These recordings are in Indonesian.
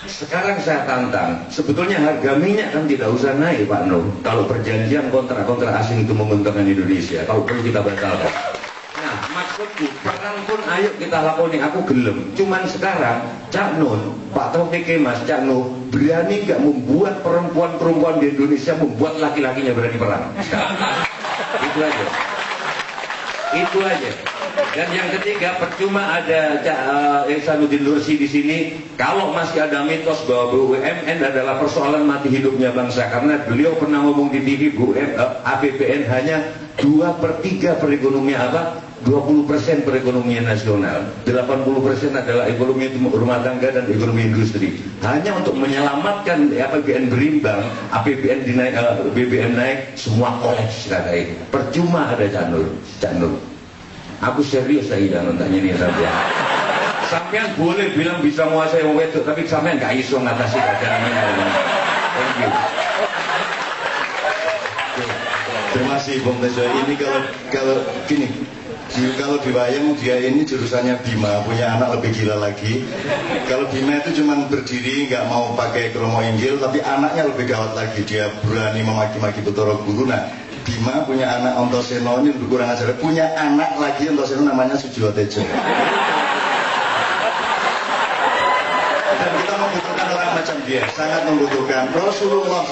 Sekarang saya tantang, sebetulnya harga minyak kan tidak usah naik Pak Nur. Kalau perjanjian kontrak-kontrak asing itu menguntungkan Indonesia, kalau perlu kita batalkan. Nah, maksudku, perang pun ayo kita lakoni, aku gelem. Cuman sekarang, Cak Nun, Pak Taufik Kemas, Cak Nun, berani nggak membuat perempuan-perempuan di Indonesia membuat laki-lakinya berani perang? Itu aja. Itu aja. Dan yang ketiga, percuma ada Ihsanuddin Nursi di sini kalau masih ada mitos bahwa BUMN adalah persoalan mati hidupnya bangsa, karena beliau pernah ngomong di TV APBN hanya 2/3 perekonomian 20% perekonomian nasional, 80% adalah ekonomi rumah tangga dan ekonomi industri. Hanya untuk menyelamatkan APBN berimbang, APBN dinaik, BBM naik, semua kolaps katanya. Percuma ada Cak Nur. Aku serius saya jangan tanya ini saja. Sampean boleh bilang bisa menguasai wong wedok, tapi sampean gak iso ngatasi keadaan ini. Thank you. Terima kasih Bung Tejo. Ini kalau gini, kalau di wayang dia ini jurusannya Bima, punya anak lebih gila lagi. Kalau Bima itu cuma berdiri nggak mau pakai kromo injil, tapi anaknya lebih gawat lagi, dia berani memaki-maki Bathara Guru. Nah, Bima punya anak Ontoseno, ini lebih kurang ajar, punya anak lagi Ontoseno namanya Sujiwo Tejo. Dan kita membutuhkan orang macam dia, sangat membutuhkan. Rasulullah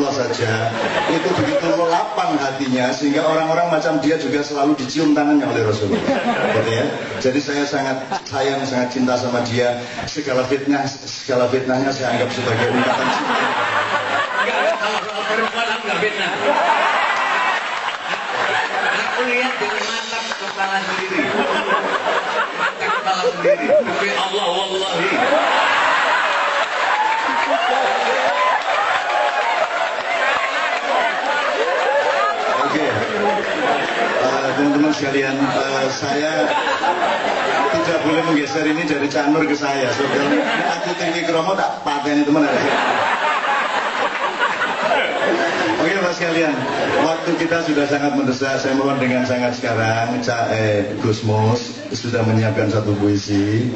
saja itu begitu lapang hatinya, sehingga orang-orang macam dia juga selalu dicium tangannya oleh Rasulullah. Gitu ya. Jadi saya sangat sayang, sangat cinta sama dia. Segala fitnahnya saya anggap sebagai ungkapan cinta. Kalau perempuan aku nggak fitnah. Aku lihat dengan mata kepala sendiri. Demi Allah wallahi. Oke, teman-teman sekalian, saya tidak boleh menggeser ini dari Cak Nur ke saya. Soalnya aku tinggi kromo tak pateni teman ada. Oke Mas sekalian, waktu kita sudah sangat mendesak. Saya mohon dengan sangat sekarang Gusmus sudah menyiapkan satu puisi.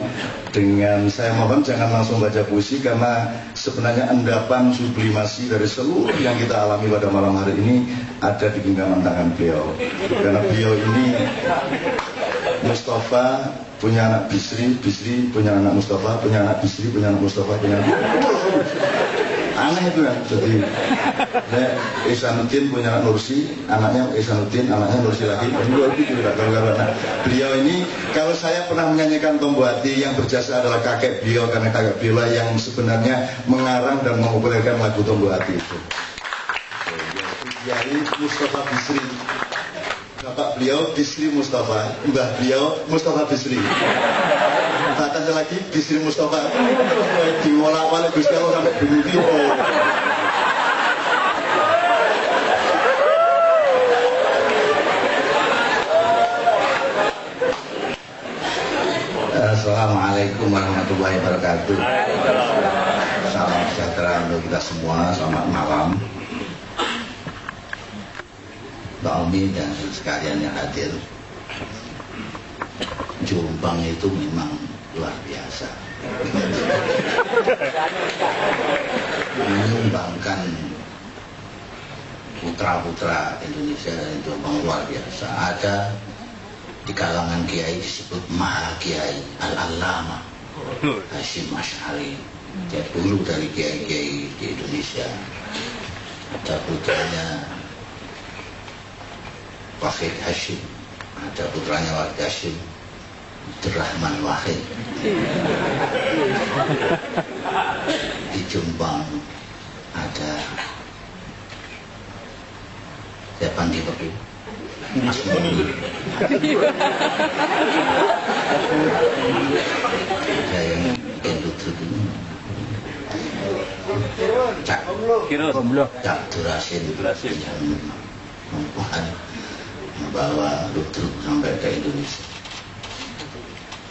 Dengan saya mohon jangan langsung baca puisi, karena sebenarnya endapan sublimasi dari seluruh yang kita alami pada malam hari ini ada di genggaman tangan beliau. Karena beliau ini Mustafa punya anak Bisri, Bisri punya anak Mustafa, punya anak Bisri, punya anak Mustafa, punya anak aneh itu kan. Jadi Ihsanuddin punya anak Nursi, anaknya Ihsanuddin, anaknya Nursi lagi. Nah, beliau ini, kalau saya pernah menyanyikan Tombo Hati, yang berjasa adalah kakek beliau, karena kakek beliau yang sebenarnya mengarang dan mengumpulkan lagu Tombo Hati itu. Yaitu Mustafa Bisri. Bapak beliau Bisri Mustafa, mbah beliau Mustafa Bisri. Batasnya lagi Bisri Mustafa. Diwolak-walik Gusti Allah sampai bunyi pipo. Assalamualaikum warahmatullahi wabarakatuh. Salam sejahtera untuk kita semua. Selamat malam, Mbak Omi dan sekalian yang hadir. Jombang itu memang luar biasa, menyumbangkan putra-putra Indonesia dan Jombang luar biasa. Ada di kalangan kiai disebut Maha Kiai Al-Allamah Hasyim Asy'ari, dia dulu dari kiai-kiai di Indonesia. Ada putranya Wahid Hasyim, ada putranya Wahid Hasyim, Abdurrahman Wahid. Di Jombang ada siapa di Beku, Mas Mulu. Ada yang Endutut ini, Cak Durasin yang membawa Ludruk sampai ke Indonesia.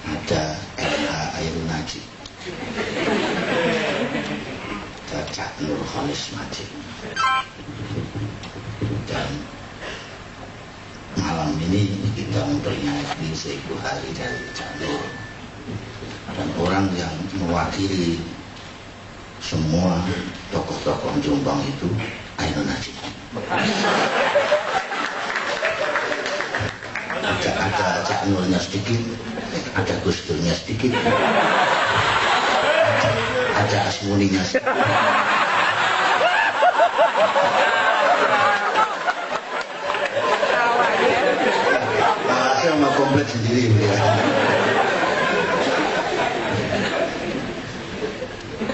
Ada LH Airun Najib, ada Cak Nur Khalis Majid. Dan malam ini kita memperingati 1000 hari dari Cak Nur. dan orang yang mewakili semua tokoh-tokoh Jombang itu Ainun Najib. Ada Cak Nurnya sedikit, ada Gus Durnya sedikit, ada Asmuninya sedikit. Saya mau komplit sendiri ya.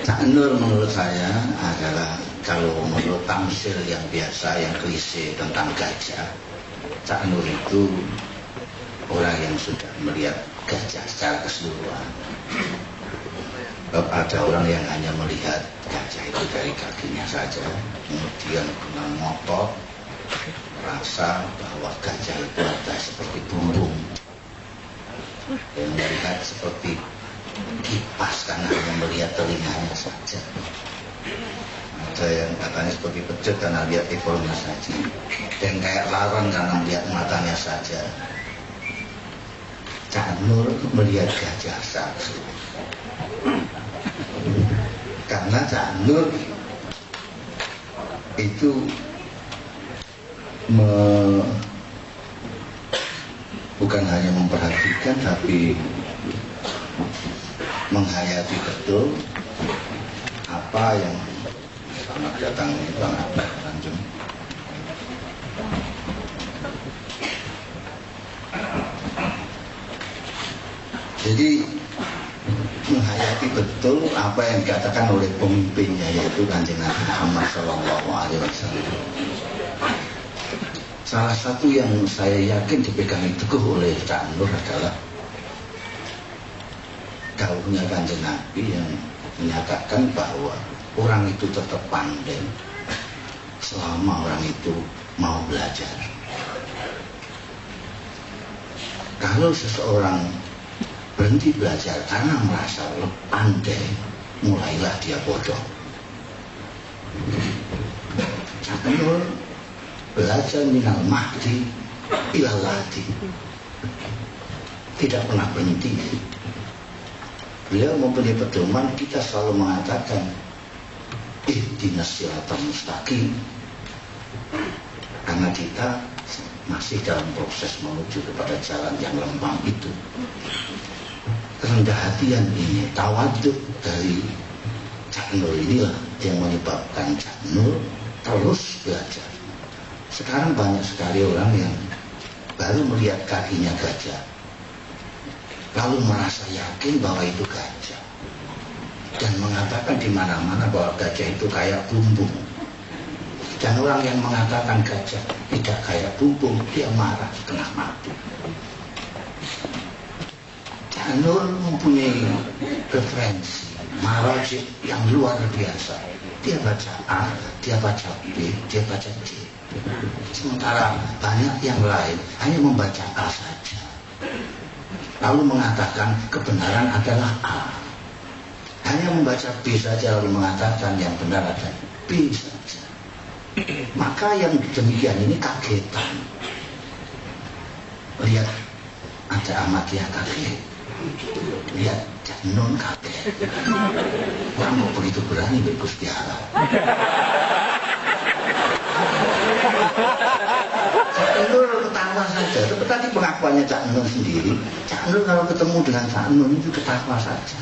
Cak Nur menurut saya adalah, kalau menurut tamsil yang biasa, yang klise tentang gajah, Cak Nur itu orang yang sudah melihat gajah secara keseluruhan. Ada orang yang hanya melihat gajah itu dari kakinya saja, kemudian dengan ngotot merasa bahwa gajah itu ada seperti bumbung, yang melihat seperti kipas karena hanya melihat telinganya saja. Ada yang katanya seperti pedut karena lihat ekornya saja, dan kayak laron karena melihat matanya saja. Cak Nur melihat gajah saja, karena Cak Nur itu bukan hanya memperhatikan, tapi menghayati betul apa yang selamat datang Bang Abah Tanjung. Jadi menghayati betul apa yang dikatakan oleh pemimpinnya, yaitu Kanjeng Nabi Muhammad SAW. Salah satu yang saya yakin dipegang teguh oleh Cak Nur adalah dawuhnya Kanjeng Nabi yang menyatakan bahwa orang itu tetap pandai selama orang itu mau belajar. Kalau seseorang berhenti belajar karena merasa pandai, mulailah dia bodoh. Cak Nur belajar minal mahdi ilal lahdi, tidak pernah berhenti. Beliau mempunyai pedoman, kita selalu mengatakan ihdinas siratal mustaqim, karena kita masih dalam proses menuju kepada jalan yang lembang itu. Kerendah hatian ini, tawaduk dari Cak Nur inilah yang menyebabkan Cak Nur terus belajar. Sekarang banyak sekali orang yang baru melihat kakinya gajah, lalu merasa yakin bahwa itu gajah, dan mengatakan di mana-mana bahwa gajah itu kayak bumbung. Dan orang yang mengatakan gajah tidak kayak bumbung, dia marah setengah mati. Cak Nur mempunyai referensi marajik yang luar biasa. Dia baca A, dia baca B, dia baca C. Sementara banyak yang lain hanya membaca A saja, lalu mengatakan kebenaran adalah A. Hanya membaca B saja lalu mengatakan yang benar adalah B saja. Maka yang demikian ini kagetan. Lihat ada Ahmadiyah kaget, lihat Cak Nur kaget. Orang kok begitu berani Gusti Allah. Cak Nur ketawa saja. Tapi tadi pengakuannya Cak Nur sendiri, Cak Nur kalau ketemu dengan Cak Nur itu ketawa saja.